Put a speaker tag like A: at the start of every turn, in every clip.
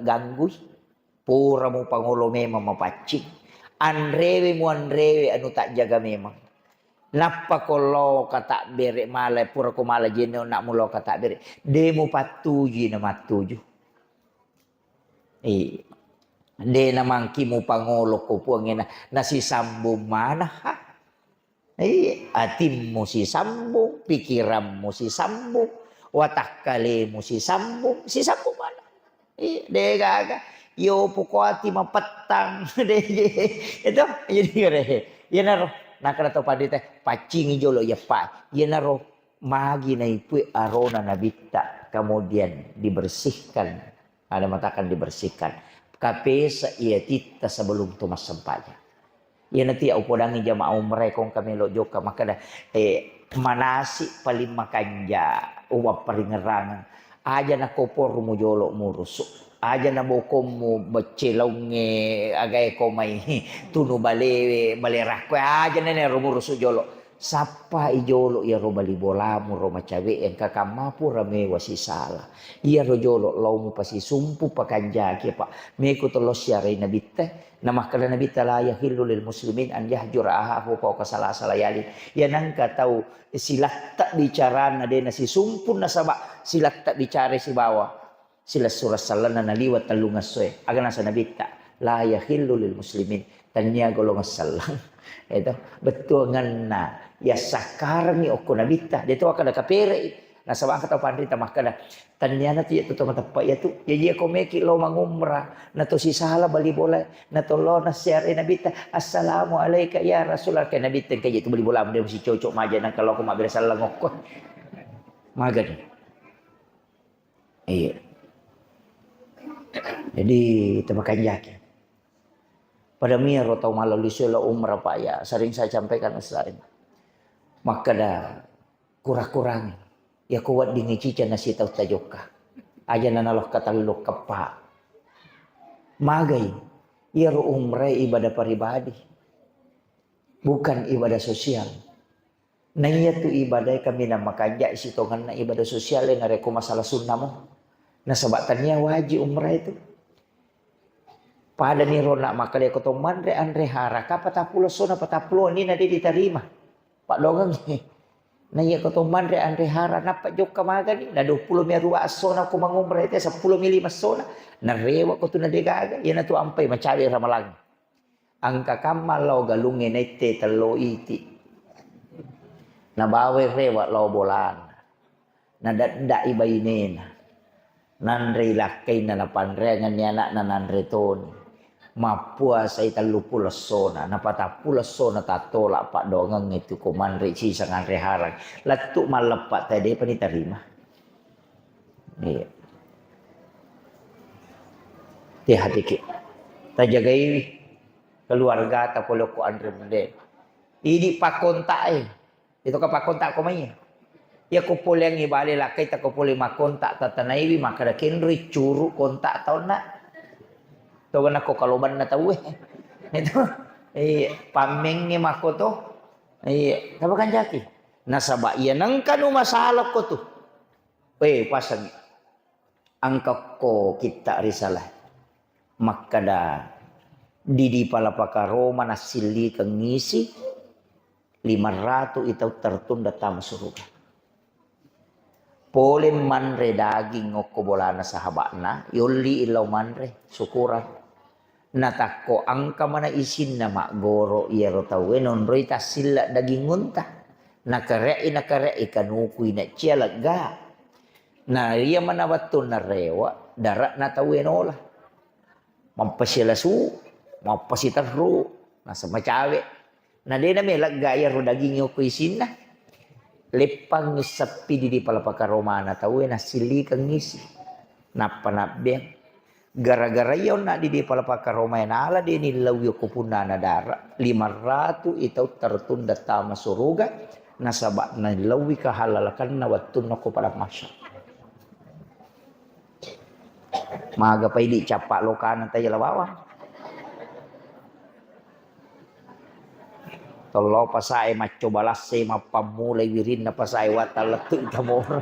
A: gangguy. Pura mo Pangulo memang mapacing. Andrewe anu tak jaga memang. Napa kalau kata bere malay pura ko malay jeno nak mulo kata bere. Demo patuji na matuju. De namang kimu Pangulo ko puangin na si sambung mana ha? Atimmu si sambung, pikiranmu si sambung, watak kalimu si sambung mana? De gaga. Yo pukoti mapetang itu jadi kare ya naro nakara to padite pacing jolo ya pa ya naro magi na ipu arona nabita kemudian dibersihkan ada matakan dibersihkan kapesa ia tita sebelum tumas sempanya ya nanti au podangi jamaah umrah kong kami lo joka maka manasi paling makanja uwa peringerangan aja na kopor mu jolo murusuk aja na bokomu becelaunge agay ko may tunu bale rakwe aja na rumurus jolo sapa ijolo ya ro bali bolamu ro macawe en kakamapu rame wasisala iya ro jolo law mo pasi sumpu pakanja ki pa me ko to losyare nabitte namah kala nabitta la yahillu lil muslimin an yahjura ahahu fa kasala yali ya nang katau silat tak bicara na de na si sumpun na saba silat tak bicara si bawa sila surah salana naliwat talungas soe aga nasa nabita la yahillu lil muslimin tanya golongas salang itu betul ngana ya sakarang ni oko nabita dia tu akada kapere nasa bangka tau pandrita makada tanya na tiya to mata pa ya tu ya ko meki lo mangumra na to si sala bali bola na to lo na share nabita assalamu alayka ya rasulullah ka nabita kay tu bali bola dia mesti cocok maja nang kalau ko mabira salang oko magad jadi temakan yakin. Pada miro tau melalui sela umrah pak ya sering saya sampaikan selain. Maka dah kurang-kurang ya kuat di ngicica nasi tau tajoka. Aja nanaloh kata lo kepak. Magai ya umrah ibadah pribadi. Bukan ibadah sosial. Nah iya tu ibadah kami nama kanja isi tongan na ibadah sosial yang ngareko masalah sunnah mo. Nah sebatannya wajib umrah itu. Pada ni rona maka dia kata mandre andre haraka patapulo sona patapulo ni nadi diterima. Pak dongang ni. Nah ia kata mandre andre hara napa joka maga ni na 20 merua sona ko mangumrah itu 10 milima sona. Na rewa ko tu na degaga ia na tu ampai macari ramalang. Angka kamal lo galunge nete telo iti. Na bawe rewa lo bolan. Na da ibainena. Nanre lakai na napanrengan ni anak na nanre toni. Mapuasa italupulas sona. Napatapulas sona tatolak pak dongang itu komanre sisa nganre harang. Latuk malepak tadi paniterima. Iya. Hati ki. Tajagai keluarga tapolo ko andre mende. Ini pak kontak Itu ka pak kontak ko may. Ya ko pole ang ibali lakay ta ko pole makontak tatanaywi makadakenri curu kontak taon na. Tawa na ko kaluban na tawe. Ito pameng ni makoto. Kabakan jati. Nasaba iya nang kanu masalak ko to. Pasag angka ko kita risalah. Makada didi palapaka Roma nasili kang ngisi 500 itaw tertunda tama suruga. Pole manre daging ngoko bolana sahabakna yoli ilaw manre syukuran natako angka mana isin na magoro iyaro tawe nonroy tasila daging ngunta nakarei kanukui na cialaga na iya manawato na rewa darat na tawe nola mampasilasu mampasitaru nasa macawe na di na may lagaya ro daging ngoko isin na lepang sapi di palapaka Romana tahu na sili kang ngisi napanabeng gara-gara yon na di palapaka Romana ala di nilawyo kupuna na dara 500 itaw tertunda tama suruga nasaba na lawi kahalalakan na watun ko pada masya maga pa di capa lokanan tayo lawawa tolo pasai maco balase mapamulay wirin na pasai watal tu tamor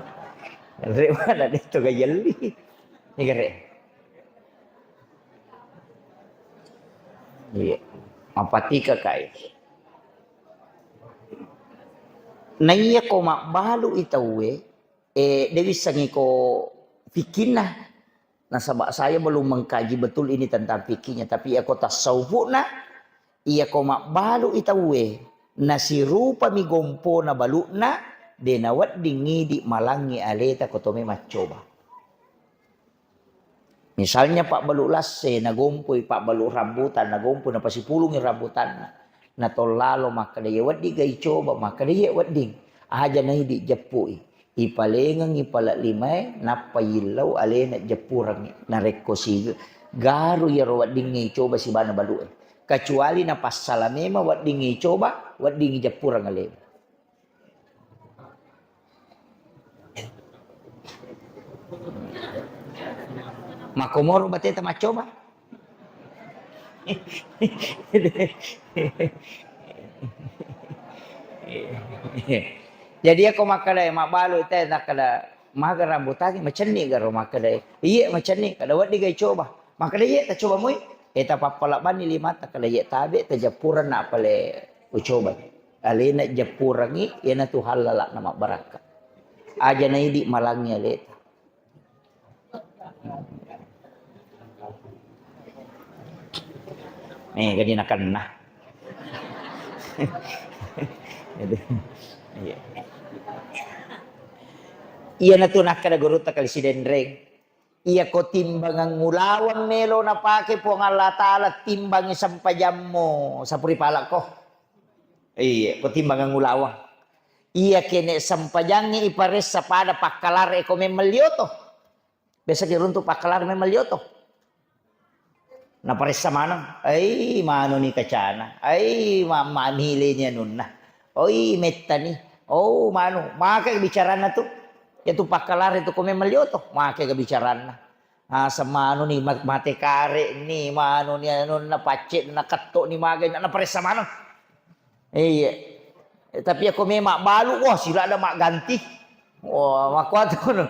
A: rewa na dito gayali ni gare Iya. Mapatika kay. Naiya ko makbalo itawe, dewi sangi ko fikir na. Nasaba saya belum mengkaji betul ini tentang fikirnya, tapi aku tasawuf na, iya ko makbalo itawe, nasi rupa mi gompo na balu na, denawat dingi di malangi aleta ko tome macoba. Misalnya Pak balu lase nagompoy Pak balu rambutan nagompo na pasipulong yung rambutan na tolalo makadaya wadi gay coba makadaya wadi aja na hindi japuy ipalengang ipalalimay napayilaw alena japurang na rekosi garo yaro wadi ngay coba si bana balu kecuali na pasalamema wadi ngay coba wadi ngay japurang alena. Makomoro bateta macoba. Jadi ako makadai mabalo ite nakada maga rambutagi macani garo makadai. Iya macani kada wadi gay coba. Makadai ta coba moy eta papalaban ni lima ta kada ye tabe ta japuran na pale ucoba. Alena japurangi yana tu halala nama baraka. Aja na idi malangi aleta. Nih ganyan na kena. Iya na to nakada guru ta kali si Dendreng. Iya ko timbang ang ngulawang melo na pake po ang Allah Ta'ala timbang isang pajam mo sa puripala ko. Iya ko timbang ang ngulawang. Iya kene sampajang ipares sa pada pakalar ko may malyoto. Besa kirunto pakalar may malyoto. Napares sa manang, ay mano ni kacana, ay mamili niya nun na. Oy metta ni, oh mano, makakabicaran na to. Ito pakalar ito kung may malyoto, makakabicaran na. Sa mano ni matekare ni, mano ni ano na pacit, na kato ni magay, na napares sa manang. Tapi ako may makbalo ko, sila na maganti. Makwato no.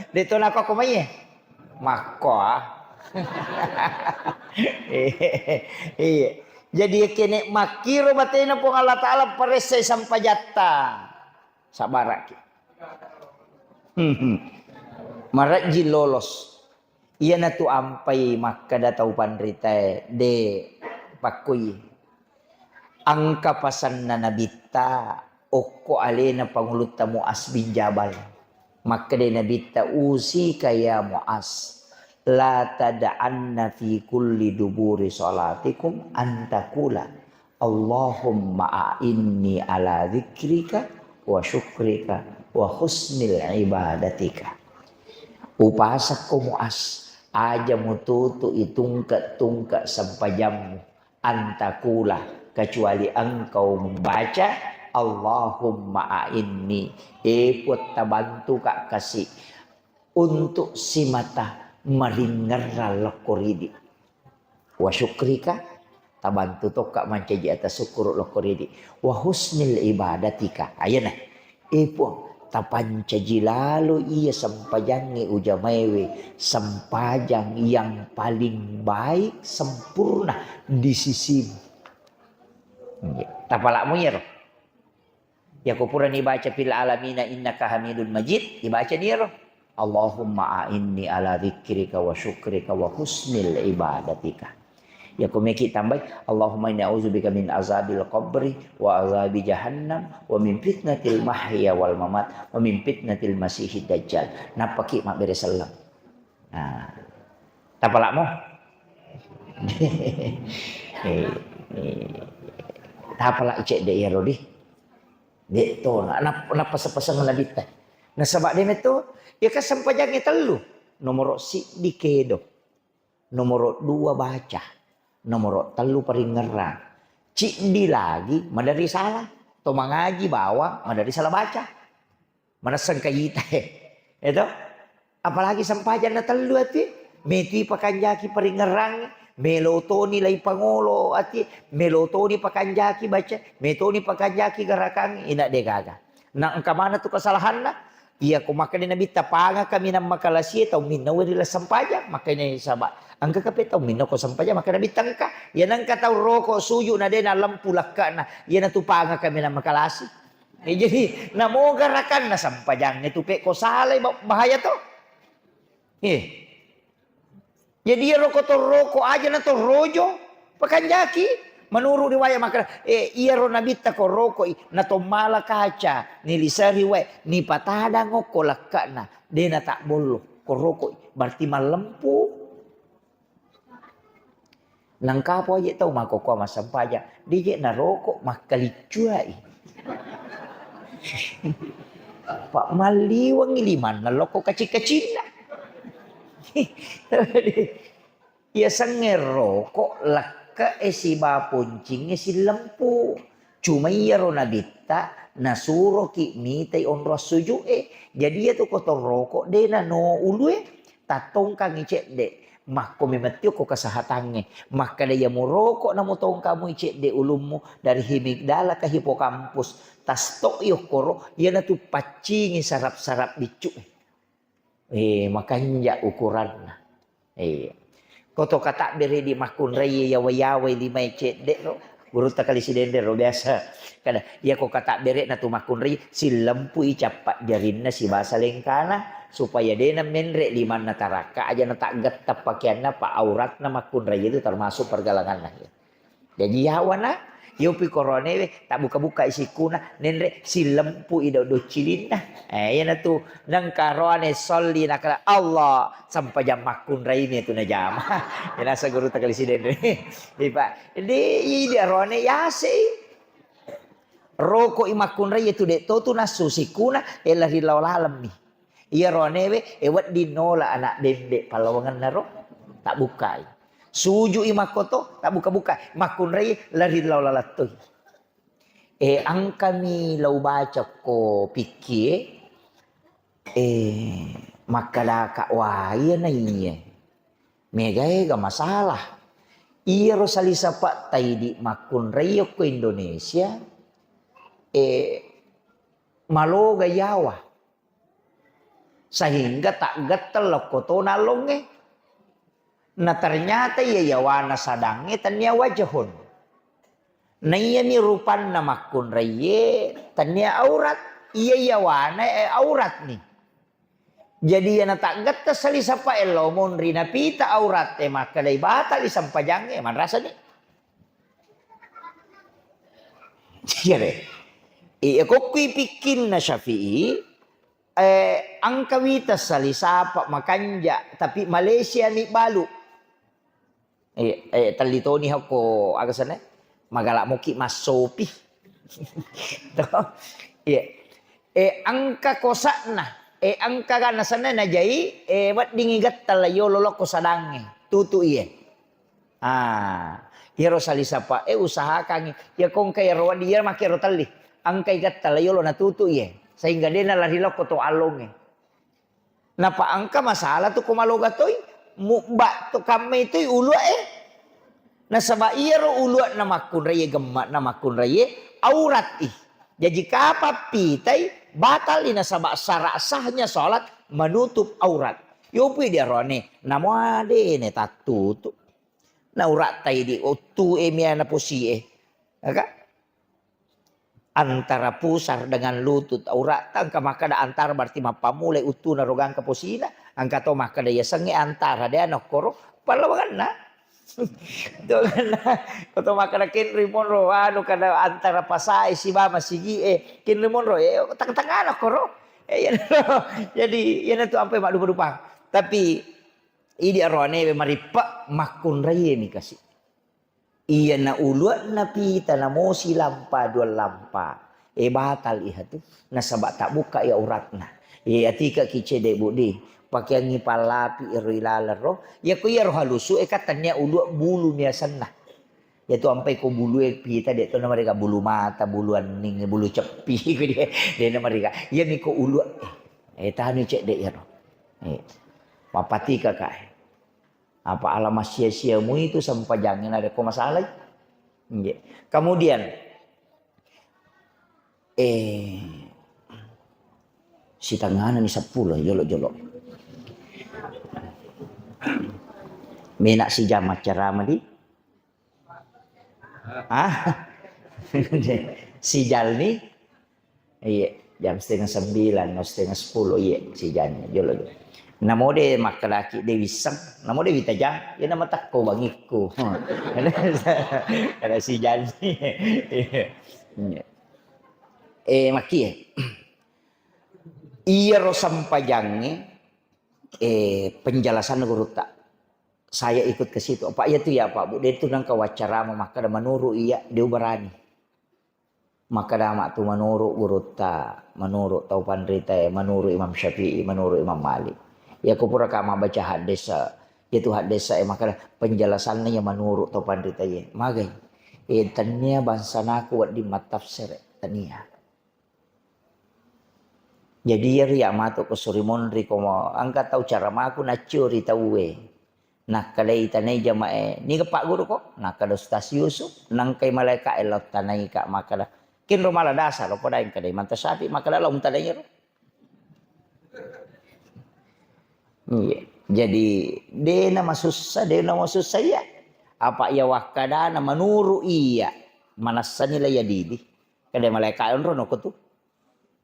A: Dito na ako kumay makwa. Iya. Jadi kene makiro batay na po Allah Ta'ala pares sa isang pajata sa baraki. Maraji lolos. Iya na tu ampay makadataw panritay de pakuy. Ang kapasan na nabita oko alena pangulut ta Muas bin Jabal. Makade nabita usi kaya Muas. La tada'anna fi kulli duburi salatikum antakula Allahumma a'inni ala dzikrika wa syukrika wa husnil ibadatika. Upasak ko Muas aja mututu itungka-tungka sampajam antakula kecuali engkau membaca Allahumma a'inni ikut tabantu kak kasih untuk si mata maringerra lokoridi wa syukrika tabantu toka mancaji atas syukur lokoridi wa husnil ibadatika ayana ipo tapancaji lalu iya sampajangi ujamewe sampajang yang paling baik sempurna di sisimu tapalakmu ya roh ya kupuran dibaca fil alamina innaka hamidun majid dibaca dia roh Allahumma a'inni ala dzikrika wa syukrika wa husnil ibadatika. Ya kumeki tambah Allahumma inni a'udzubika min azabil qabri wa azabi jahannam wa min fitnatil mahya wal mamat wa min fitnatil masiihid dajjal. Napaki mak bere sallam. Nah. Tapalakmu? Tapalak cek de ya rodi. De to na pasapasang labita. Nasabak de meto ya kan sampajang telu. Nomor si dikedo. Nomor 2 baca. Nomor 3 peringeran. Cik di lagi madari salah. To mangaji bawa madari salah baca. Mana sangkayita itu. Apalagi sampajang na telu ati. Meti pakanjaki peringeran. Melotoni lay pangolo ati. Melotoni pakanjaki baca. Metoni pakanjaki garakang. Ina de gaga. Na angka mana tu kesalahan na? Iya ko makanya nabi tapanga kami ng makalasi tau minaw nila sampaja makanya sama angka kape tau minaw ko sampaja makanya nabi tangka yan ang kataw roko suyo na din alam pulaka na yan natupanga kami ng makalasi. Jadi namogarakan na sampajang nitupe ko salay bahaya to. Jadi roko aja na to rojo pakanjaki. Menurut riwayat maka iya ro nabita ko roko na tomala kaca nilisari we ni patada ngoko lakana de na tak bolo ko roko berarti malempu nang kapo aja tau mako ko masampaja dije na roko makalicuai Pak maliwang iliman na loko kacik-kacina iya sangero kok lak ka si bapuncing si lampu cuma iya ro nabita nasuro ki mitay onro suju jadi ya tu kotor rokok de na no ulu tatong kang icet de makko memetyo ko kasahatange maka daya mo rokok na mo tong kamu icet de ulummu dari himigdala ka hipokampus tas tok yo koro ya na tu pacingi sarap-sarap dicu makanya ukuran na koto kata beri di makun raya yawa-yawa lima icet dek ro guru takali si dender ro biasa kada ya ko kata beri na tu makun raya si lempu icapak jarinna si bahasa lengkana supaya dia na menre lima na taraka aja na tak getap pakaianna pa aurat na makun raya itu termasuk pergalangan lah ya. Jadi yawa na yopi korone tak buka-buka isi kuna nenre si lempu ido do cilina ya na tu nang karone solli nakala Allah sampai jam makun raini tu na jam ya nasa guru takali si dendre pak di rone ya si roko imakun rai tu de to tu nasu si kuna elahi lawalam ni iya rone we wat dinola anak dende palawangan naro tak buka suju imakoto tak buka-buka makun rai lari lalalatoy ang kami lau baca ko pikir makadaka waya na iya megay ga masalah iya rosalisa pa tay di makun rai ko Indonesia maloga yawa sehingga tak gatal ko to nalong na ternyata iya yawana sadange tanya wajahun. Na iya ni rupan na makun raye tanya aurat. Iya yawana aurat ni. Jadi yana tak gata salisa pa elomon rina pita aurat maka day batal isang pajang man rasa ni. Sige. Ko pikin na Syafi'i ang kawitas salisa pa makanja tapi Malaysia ni balu. Talito ni ako agasan magala mo ki masopi angka kosa na angka kana sana na jai wat dingigat talayo lolok ko sadange tutu iye hiro salisa pa usaha kang ya kong kay ro dia makiro tali angka igat talayo lo natutu iye sehingga dia nalarilo ko to along napa angka masalah tu kumaloga toy mukba to kami itu ulu nasaba iro ulu na makun raye gemak na makun raye aurat jadi kapa pitai batal nasaba sara sahnya salat menutup aurat yopi dia rone namo ade ne tatutu na urat tai di otu emia na posi antara pusar dengan lutut aurat angka maka da antara berarti mapamulai utu na rogang ka posina angka to maka da yasenge antara dia nokoro palawangan na to kana to maka da kin rimon ro anu kada antara pasai si ba masigi kin rimon ro tang-tangan nokoro jadi yana to ampe mak dupa tapi idi arone maripa makun raye ni kasih iya na ulua na pita na mosi lampa dua lampa batal iha tu nasaba tak buka ya urat na atika kice de budi pakai ngipalapi irilala ro ya ko ya halusu katanya ulua bulu niasan na ya tu ampai ko bulu pita de to na mereka bulu mata bulu aning bulu cepi ko dia de na mereka ya ni ko ulua tanu cek de ya ro papati kakak apa alamat sia-siamu itu sampai jangan ada kok masalah. Kemudian Si tanganan ni 10 jolok-jolok. Menak si jam ceramah di. Si Jalni iya jam 8:30 no 8:30 iya si Jalni jolok. Namo de makalaki de wisang, namo de witajang, ya nama takko bangiku. Ada si Jalni. Maki iya ro sampajangnya penjelasan guru tak. Saya ikut ke situ. Pak ya tuh ya Pak Bu, dia itu nang kawacara maka menuru iya dia berani. Maka mak tu menurut guru tak, menurut tau pandrita, menurut Imam Syafi'i, menurut Imam Malik. Ya aku pura kama baca hadis, itu hadis maka penjelasannya yang menurut tau pandrita ya. Magai, tania bangsa naku di matafsir tania. Jadi ya ria matu ke surimon riko mo angkat tahu cara maku na curi tahu Nah kalai tanai jamae ni ke Pak Guru kok. Nah kada Ustaz Yusuf nang kai malaikat elok tanai kak maka kin rumah dasar lo pada yang kadai manta sapi maka lo muntadanya ro. Iya. Jadi dia nama susah ya. Apa ia wakada nama nuru iya. Manasani lah ya didi. Kadai malaikat ro no tu.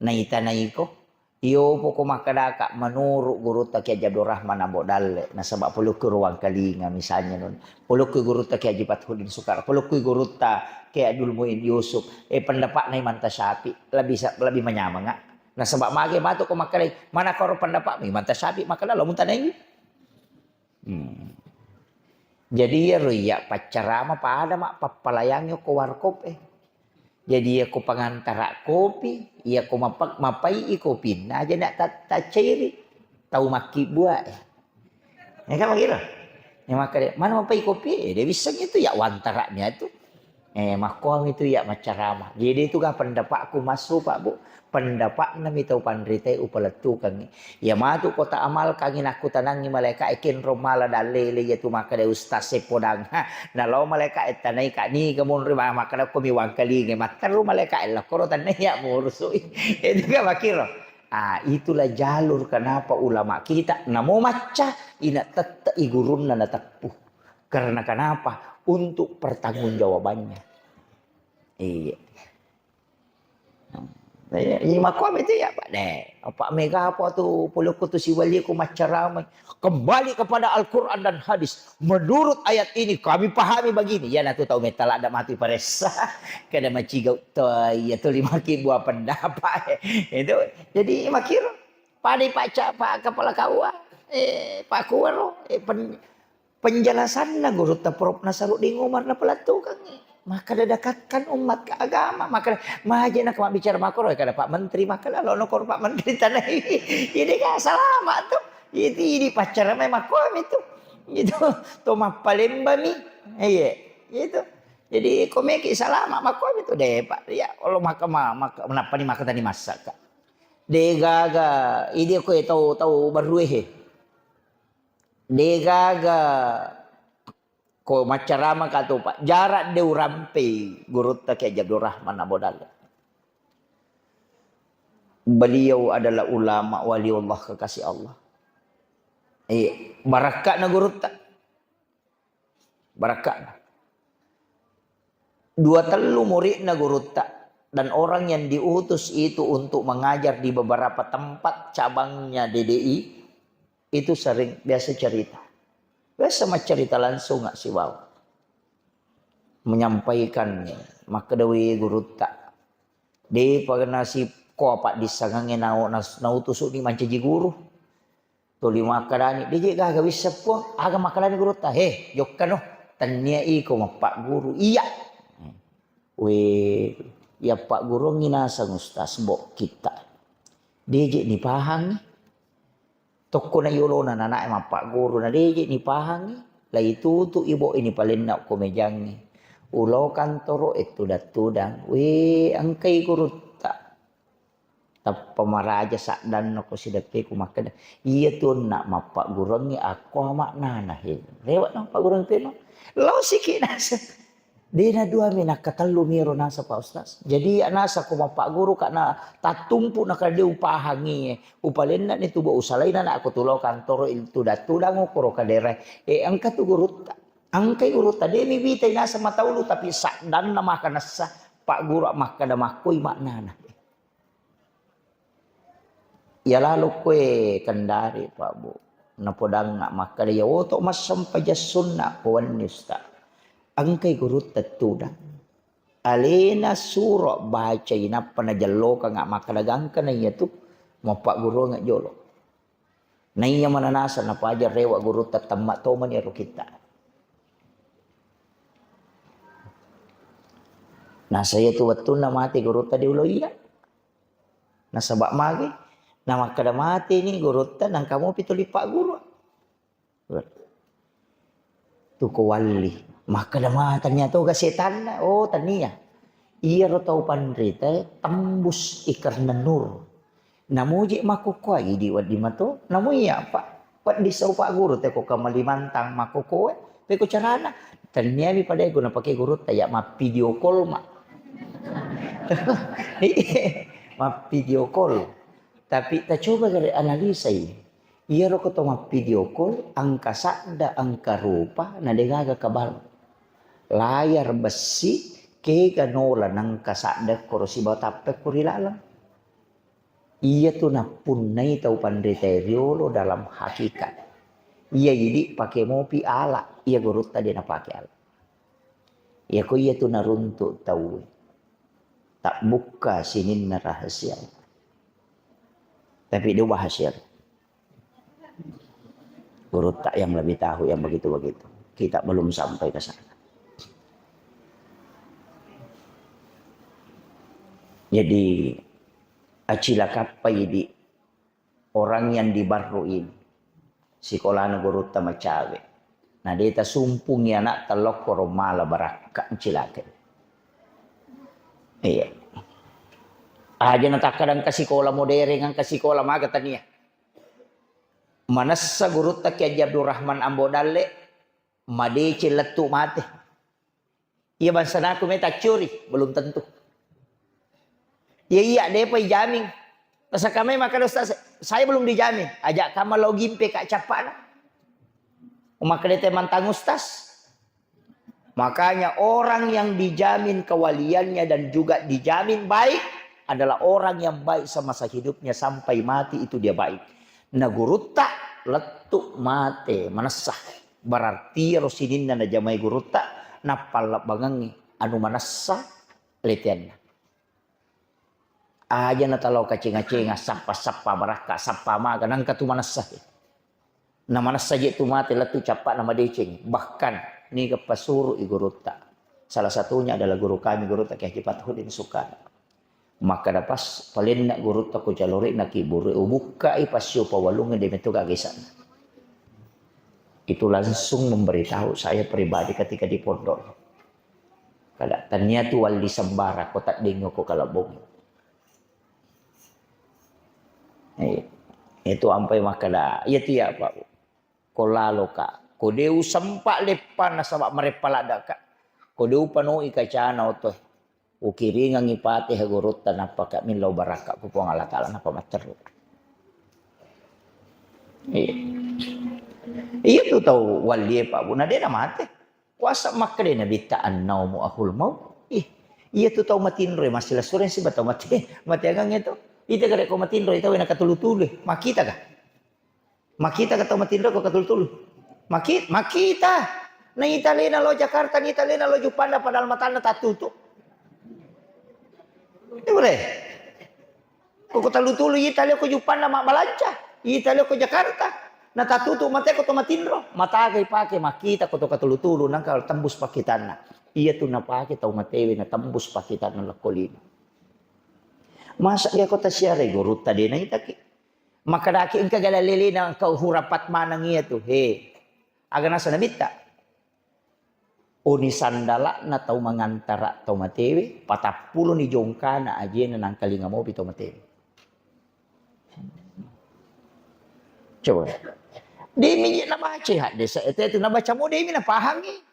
A: Nai tanai ko. Iyo poko makadaka menurut guru tak Kiai Abdul Rahman Ambodale na sebab puluku ruang kalinga misalnya non puluku guru tak Kiai Haji Fathudin Sukar puluku guru tak Kiai Abdul Muin Yusuf pendapat nai manta sapi lebih menyamang na sebab mage matu ko makalai mana karo pendapat mi manta sapi makala lo munta nai jadi ya pacarama pada mak papalayangyo ko warkop Jadi aku pengantara kopi, aku mapai kopi. Nah aja nak tak cairi, tahu maki buah. Ya kan begitu. Ya maka dia, mana mapai kopi? Dia bisa itu ya wantaranya itu. Makom itu ya macarama. Jadi itu kan pendapatku masuk Pak Bu. Pendapat nami tahu pandrite upaletu kang. Ya matu kota amal kangin aku tanangi malaikat ikin romala dalele yaitu maka de ustaz sepodang. Nah lo malaikat tanai kak ni kemun rumah maka ko mi wangkali nge mataru malaikat la koro tanai ya murusui. Itu kan makiro. Itulah jalur kenapa ulama kita namo maca ina tetta igurun na takpuh. Karena kenapa? Untuk pertanggungjawabannya. Iya. Ini makom itu ya Pak deh. Pak Mega apa tuh puluku tu si wali ku macaramai. Kembali kepada Al-Quran dan hadis. Menurut ayat ini kami pahami begini. Ya natu tahu metal ada mati paresa. Kada macigau to ya tu lima buah pendapat. Itu jadi makir pada Pak kepala kawa. Pak Kuwaro penjelasan na guru taprop Nasarudin Umar na pelatu kang maka dekatkan umat ke agama maka maja nak bicara makro kada Pak Menteri maka lalu nokor Pak Menteri tanah ini kan selamat tuh ini pacar memang kom itu to Palembang ni iya itu jadi komeki selamat makom itu deh Pak ya Allah maka kenapa ni maka tadi masak degaga ini aku tahu berdueh degaga ko macarama kato Pak jarak de urampe guru tak Kiai Abdul Rahman Ambodale. Beliau adalah ulama waliullah kekasih Allah. Barakat na guru tak. Barakat. 2-3 murid na guru tak dan orang yang diutus itu untuk mengajar di beberapa tempat cabangnya DDI itu sering biasa cerita. Biasa cerita langsung nggak sih wow. Menyampaikan maka dewi guru tak. Di pernah si ko apa disangangin nau tusuk di mancaji guru. Tuli makarani dia gak bisa pun agak makarani guru tak. Jokkan tanya iko pak guru iya. Ya pak guru nginasang ustaz bok kita. Dia ni pahang ni. Toko na yulo na nanak emang pak guru na deje ni pahang ni. Lah itu tu ibu ini paling nak komejang ni. Ulo kantoro itu datudang. Angkai guru tak. Tak pemaraja sak dan nako sidape ku makan. Iya tu nak mapak guru ni aku mak nana he. Lewat nak pak guru tu no. Lo sikit nasa. Di na dua mi nakatalo miro nasa pa ustaz. Jadi nasa ko Pak Guru na tatumpu na kadi upahangi upalin na ni tubo usalay na ako tulo kantoro itu datulang ko kadere. Angka tu guru angkay guru tadi mi bitay nasa mataulo tapi sakdan na makana sa Pak Guru makada makoy maknana. Ya lalu kue kendari Pak Bu. Napodang nga makada ya oto mas sampajasun na kuwan ni ustaz. Angkay guru tatudang. Alena suro baca ina panajalo ka nga makadagang ka na iya tu mapak guru nga jolo. Na iya mananasa na pajar rewa guru tatama to man iro kita. Nasa iya tu watun na mati guru tadi ulo iya. Nasa bak magi. Na makadamati ni guru ta nang kamu pituli pak guru. Tu kawali. Makadamatannya tu gasetan na. Oh tania. Iya ro tau pandrita tembus ikar nanur. Namuji makukwa idi wadi mato. Namu iya pak. Pat di sau pak guru te ko kamalimantang makukwa. Pe ko carana. Tania mi pada ko na pakai guru taya ma video call ma. Ma video call. Tapi ta coba dari analisa ini. Iya ro ko to ma video call angka sakda angka rupa na degaga kabal. Layar besi ke ganola nang kasada korosi batape kurilalang. Iya tuh na punai tau pandriteriolo dalam hakikat. Iya jadi pakai mopi ala. Iya gurut tadi na pakai ala. Iya ko iya tuh na runtuk tau. Tak buka sinin na rahasia. Tapi dia bahasia. Gurut tak yang lebih tahu yang begitu-begitu. Kita belum sampai ke sana. Jadi acila kapai di orang yang dibarruin sekolah guru tama cawe. Nah dia ta sumpung ya nak telok koromala baraka cilake. Iya. Aja na takadang ka sekolah modern ang ka sekolah maga tania. Manassa guru ta ki Abdul Rahman Ambodalle madece letu mate. Iya bansana aku meta curi belum tentu. Iya dia pa jamin. Masa kami maka ustaz saya belum dijamin. Ajak kamu login pe kak capak. Maka dia mantang ustaz. Makanya orang yang dijamin kewaliannya dan juga dijamin baik adalah orang yang baik semasa hidupnya sampai mati itu dia baik. Nah gurutta letuk mate manasah. Berarti rosinin na jamai gurutta napal bangangi anu manasah letian. Aja na talaw kacinga-cinga sapa-sapa baraka sapa maga nang katu manasah. Na manasah je tu mati letu capak nama decing. Bahkan ni kapasuru igurutta. Salah satunya adalah guru kami gurutta Kiai Fathudin Sukan. Maka dapas paling nak gurutta ko jaluri nak iburu buka ipasyo pawalungan de metu gagisan. Itu langsung memberitahu saya pribadi ketika di pondok. Kada tanya tu wali sembara ko tak dengo ko kalabong. Itu ampai makada. Iya tiya Pak. Kolalo ka. Kodeu sempak lepan na sabak merepalada ka. Kodeu panoi ka cana oto. Ukiringa ngipati hagurut tanapa ka min law baraka po ang Allah Taala na pamater. Iya tu tahu wali Pak Bu na de na mate. Kuasa makre na bitaan naw mo ahul mo. Iya tu tahu matinre masila suren si bataw mate. Mate agang ito. Ita kada ko matindro itaw na katulutuli. Makita ka? Makita ka taw matindro ko katulutuli. Makita. Na Italia na lo Jakarta, na Italia na lo Jupanda padahal mata na tatuto. Di ba? Ko katulutuli Italia ko Jupanda mabalanca. Italia ko Jakarta. Na tatuto mate ko to matindro. Matagay pake makita ko to katulutulo nang tembus pakitan na. Iya tu na pake taw matewe na tembus pakitan na lakolino. Masa dia kota siare guru tadi na itaki. Maka daki ang kagalalili ng kauhurapat manang iya tu. Aga nasa nabita. Uni sandala na tau mangantara tau matewi. Patapulo ni jongka na aje na nang kalinga mo tau matewi. Coba. Di mi na baca ha desa itu nabaca mo di mi na pahangi.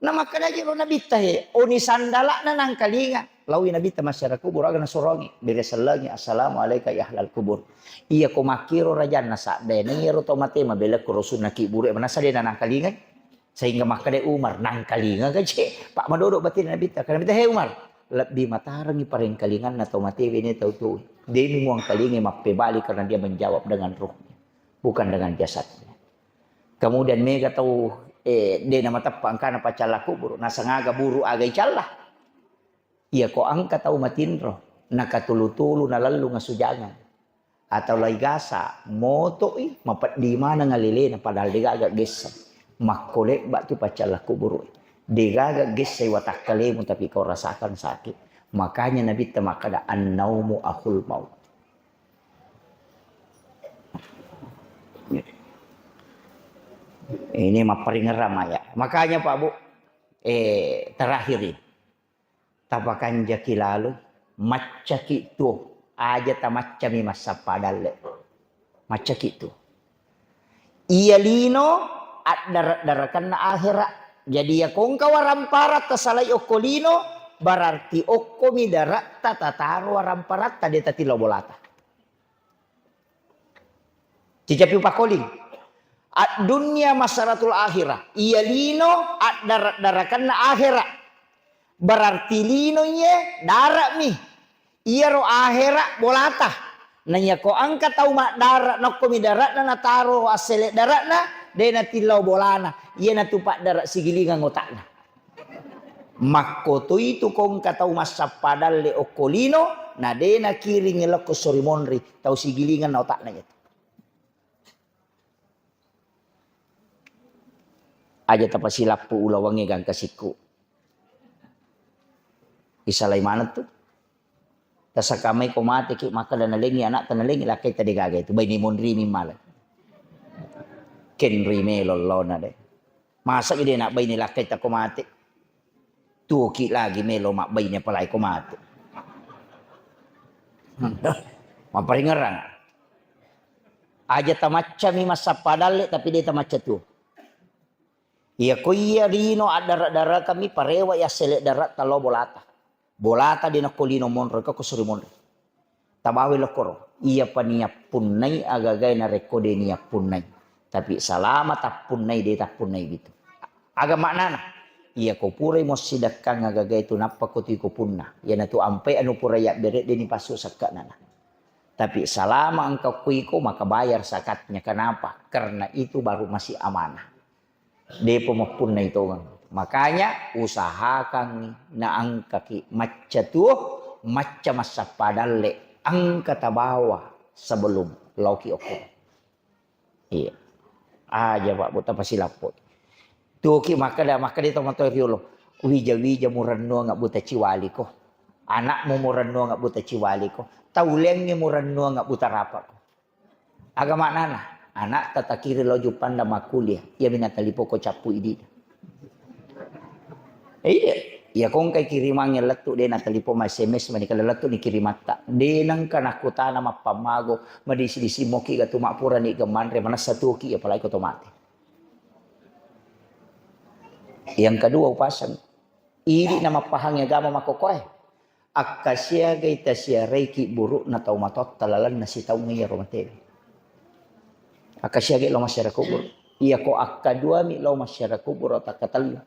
A: Na makana jiro nabita he. Oni sandala na nang kalinga. Lawi nabita masyarakat kubur aga nasurongi. Biresalangi assalamualaikum ya ahlal kubur. Iya ko makiro rajan na sa de nangiro to mate mabela ko rusun na kibure manasa de na nang kalinga. Sehingga makade Umar nang kalinga gaje. Pak madodok batin nabita. Kana bita he Umar. Lebih matarangi pareng kalingan na to mate ini tau tu. Demi muang kalinga mapebali karena dia menjawab dengan ruhnya. Bukan dengan jasadnya. Kemudian mega tahu de nama tapang kana pacala kubur nasangaga buru agay cala. Iya ko angka tahu matinro nakatulu-tulu na lalu nga sujangan. Atau laigasa moto mapat di mana ngalile na padahal digaga gesa. Makolek batu pacala kubur. Digaga gesa watak kalemu tapi kau rasakan sakit. Makanya Nabi temakada an-naumu akhul maut. Ini mah paling ngeram ya. Makanya Pak Bu, terakhir ini. Tapakan jaki lalu, macca kitu aja ta macca mi masa padale. Macca kitu. Iya lino at darakan na akhirat. Jadi ya kung kawaramparat ta salay okolino, berarti okko mi darat ta tataro waramparat ta deta tilo bolata. Cicapi pakoling. At dunia masaratul akhirah. Iya lino at darakan na akhirat. Berarti lino nye darat mi. Iya ro akhirat bolata. Nanya ko angka tau mak darat nokko mi darat na nataro asele darat na de na tilaw bolana. Iya na tupak darat sigilingan ngotakna. Makko to itu kong katau masa padal le okolino na de na kiri ngeloko sorimonri tau sigilingan na otakna itu. Aja tapasilap po ulawangi gang kasiku. Isalay mana tuh? Tasa kamay ko mati ki maka danalingi anak tanalingi lakay tadigagay itu bay ni monri mi malat. Kenri me lolo na de. Masa gede nak bay ni lakay ta ko mati. Tuki lagi me lo mak bay niya palay ko mati. Maparingaran. Aja tamatcha mi masa padale tapi dia tamatcha tuh. Iya kuya rino adara kami parewa ya selek darat talo bolata. Bolata di nakolino monro ka kusuri monro. Tabawi lokoro. Iya paniya punay agagay na rekode niya punay. Tapi salamat tak punay de tak punay gitu. Aga maknana. Iya ko puray mo sidakang agagay tu napakuti ko punna. Yan tu ampe anu puraya beret dini pasu sakka nana. Tapi selama engkau kuiko maka bayar zakatnya. Kenapa? Karena itu baru masih amanah. Depo mapun na ito. Makanya usahakan na ang kaki matcha tuh matcha masa padale ang katabawa sebelum lauki oko. Iya. Aja Pak buta pasilapot. Tuki maka dito matoriolo. Wija muranno nga buta ciwali ko. Anak mo muranno nga buta ciwali ko. Tauleng ni muranno nga buta rapa ko. Agama nana. Anak tatakiri loju panda makulia. Ia minatalipo ko capu idi. Iya. Ia kong kay kirimang yang letu de natalipo ma SMS mani kala letu ni kirimata. De nang kanakutana mapamago madisi-disi moki ga tumapura ni gamanre mana satuki ya palai ko tomate. Yang kedua upasan. Ini nama pahangnya agama makokoy. Akasya gay tasya reiki buruk na tau matot talalan na si tau ngayon romatebe. Akasyagi lo masyarakat kubur. Iya ko akadua mi lo masyarakat kubur otak katalyo.